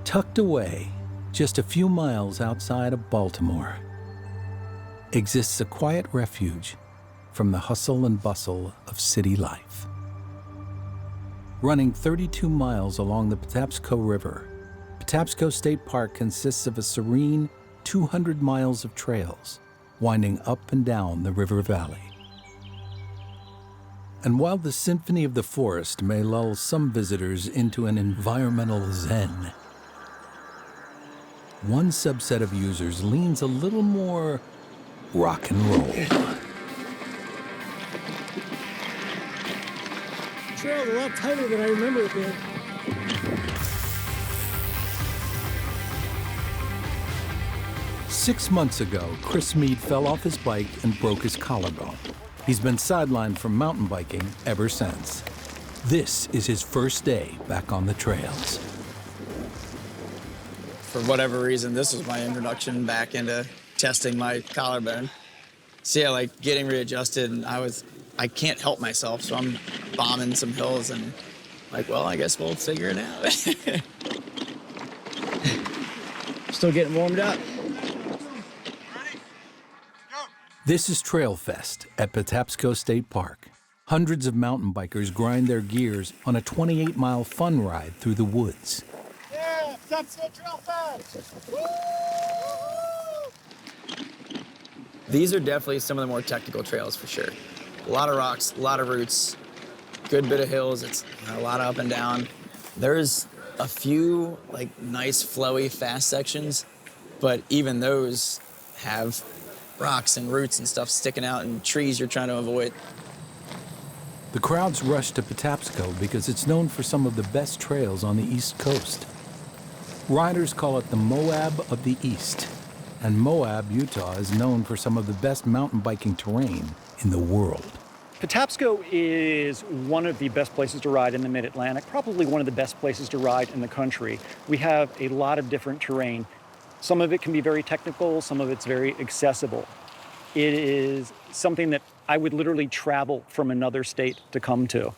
Tucked away, just a few miles outside of Baltimore, exists a quiet refuge from the hustle and bustle of city life. Running 32 miles along the Patapsco River, Patapsco State Park consists of a serene 200 miles of trails winding up and down the river valley. And while the symphony of the forest may lull some visitors into an environmental zen, one subset of users leans a little more rock and roll. The trail's a lot tighter than I remember it being. Six months ago, Chris Mead fell off his bike and broke his collarbone. He's been sidelined from mountain biking ever since. This is his first day back on the trails. For whatever reason, this was my introduction back into testing my collarbone. So yeah, like getting readjusted, and I can't help myself, so I'm bombing some hills and like, well, I guess we'll figure it out. Still getting warmed up. This is Trail Fest at Patapsco State Park. Hundreds of mountain bikers grind their gears on a 28-mile fun ride through the woods. Yeah, Patapsco Trail Fest! Woo! These are definitely some of the more technical trails for sure. A lot of rocks, a lot of roots, good bit of hills. It's a lot of up and down. There's a few like nice flowy fast sections, but even those have rocks and roots and stuff sticking out and trees you're trying to avoid. The crowds rush to Patapsco because it's known for some of the best trails on the East Coast. Riders call it the Moab of the East, and Moab, Utah is known for some of the best mountain biking terrain in the world. Patapsco is one of the best places to ride in the Mid-Atlantic, probably one of the best places to ride in the country. We have a lot of different terrain. Some of it can be very technical, some of it's very accessible. It is something that I would literally travel from another state to come to.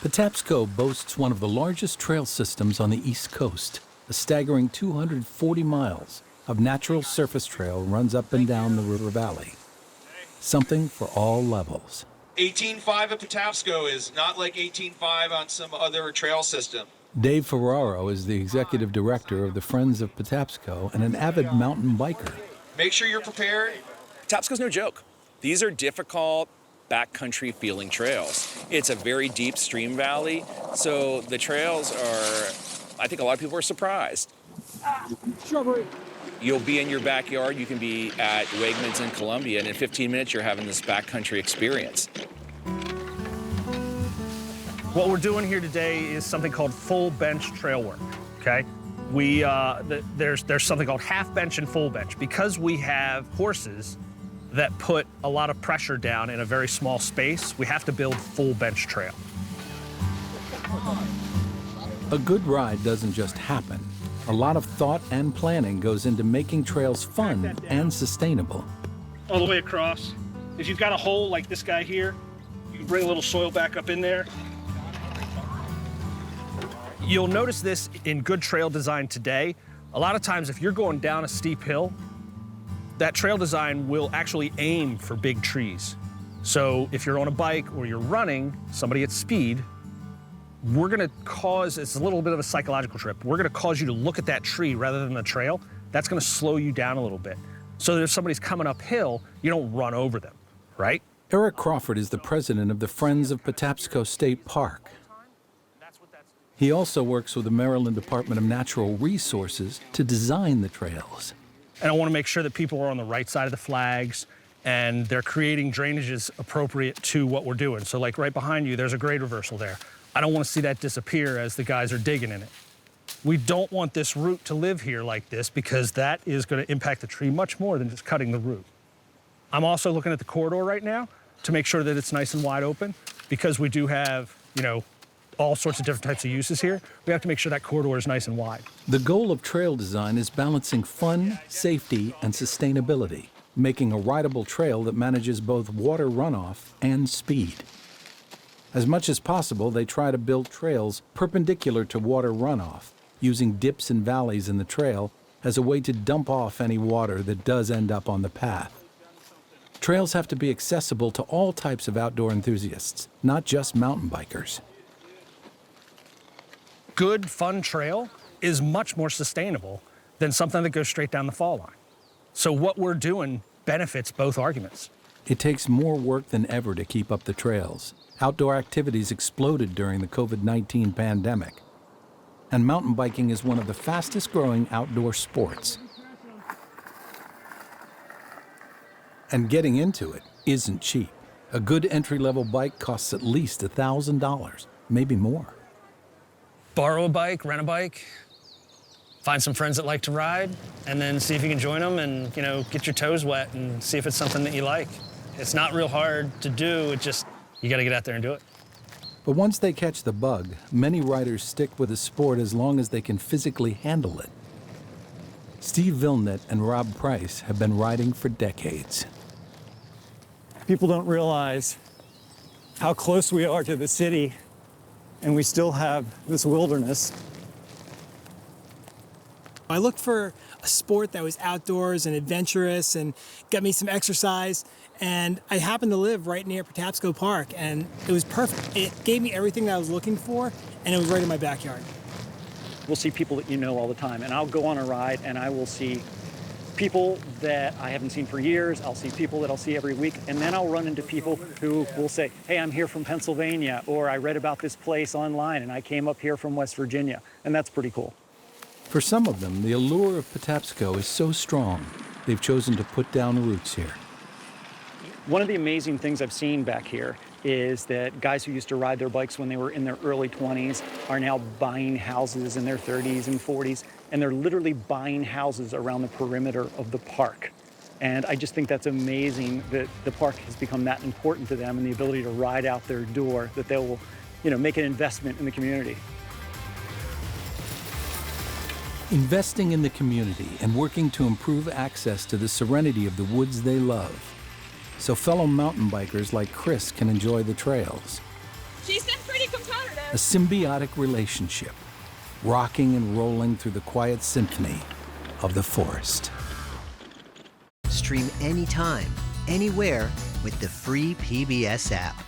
Patapsco boasts one of the largest trail systems on the East Coast. A staggering 240 miles of natural surface trail runs up and down the river valley. Something for all levels. 18.5 at Patapsco is not like 18.5 on some other trail system. Dave Ferraro is the executive director of the Friends of Patapsco and an avid mountain biker. Make sure you're prepared. Patapsco's no joke. These are difficult, backcountry feeling trails. It's a very deep stream valley, so the trails are, I think a lot of people are surprised. You'll be in your backyard, you can be at Wegmans in Columbia, and in 15 minutes you're having this backcountry experience. What we're doing here today is something called full bench trail work, okay? There's something called half bench and full bench. Because we have horses that put a lot of pressure down in a very small space, we have to build full bench trail. A good ride doesn't just happen. A lot of thought and planning goes into making trails fun and sustainable. All the way across. If you've got a hole like this guy here, you can bring a little soil back up in there. You'll notice this in good trail design today. A lot of times if you're going down a steep hill, that trail design will actually aim for big trees. So if you're on a bike or you're running, somebody at speed, we're gonna cause, it's a little bit of a psychological trip. We're gonna cause you to look at that tree rather than the trail. That's gonna slow you down a little bit. So that if somebody's coming uphill, you don't run over them, right? Eric Crawford is the president of the Friends of Patapsco State Park. He also works with the Maryland Department of Natural Resources to design the trails. And I want to make sure that people are on the right side of the flags and they're creating drainages appropriate to what we're doing. So like right behind you, there's a grade reversal there. I don't want to see that disappear as the guys are digging in it. We don't want this root to live here like this because that is going to impact the tree much more than just cutting the root. I'm also looking at the corridor right now to make sure that it's nice and wide open because we do have, you know, all sorts of different types of uses here. We have to make sure that corridor is nice and wide. The goal of trail design is balancing fun, safety, and sustainability, making a rideable trail that manages both water runoff and speed. As much as possible, they try to build trails perpendicular to water runoff, using dips and valleys in the trail as a way to dump off any water that does end up on the path. Trails have to be accessible to all types of outdoor enthusiasts, not just mountain bikers. Good, fun trail is much more sustainable than something that goes straight down the fall line. So what we're doing benefits both arguments. It takes more work than ever to keep up the trails. Outdoor activities exploded during the COVID-19 pandemic. And mountain biking is one of the fastest growing outdoor sports. And getting into it isn't cheap. A good entry-level bike costs at least $1,000, maybe more. Borrow a bike, rent a bike, find some friends that like to ride, and then see if you can join them and, get your toes wet and see if it's something that you like. It's not real hard to do, you gotta get out there and do it. But once they catch the bug, many riders stick with the sport as long as they can physically handle it. Steve Vilnet and Rob Price have been riding for decades. People don't realize how close we are to the city, and we still have this wilderness. I looked for a sport that was outdoors and adventurous and got me some exercise, and I happened to live right near Patapsco Park, and it was perfect. It gave me everything that I was looking for, and it was right in my backyard. We'll see people that you know all the time, and I'll go on a ride and I will see people that I haven't seen for years. I'll see people that I'll see every week, and then I'll run into people who will say, hey, I'm here from Pennsylvania, or I read about this place online and I came up here from West Virginia, and that's pretty cool. For some of them, the allure of Patapsco is so strong, they've chosen to put down roots here. One of the amazing things I've seen back here is that guys who used to ride their bikes when they were in their early 20s are now buying houses in their 30s and 40s, and they're literally buying houses around the perimeter of the park. And I just think that's amazing that the park has become that important to them and the ability to ride out their door, that they will, make an investment in the community. Investing in the community and working to improve access to the serenity of the woods they love, so fellow mountain bikers like Chris can enjoy the trails. She's been pretty competitive. A symbiotic relationship, rocking and rolling through the quiet symphony of the forest. Stream anytime, anywhere with the free PBS app.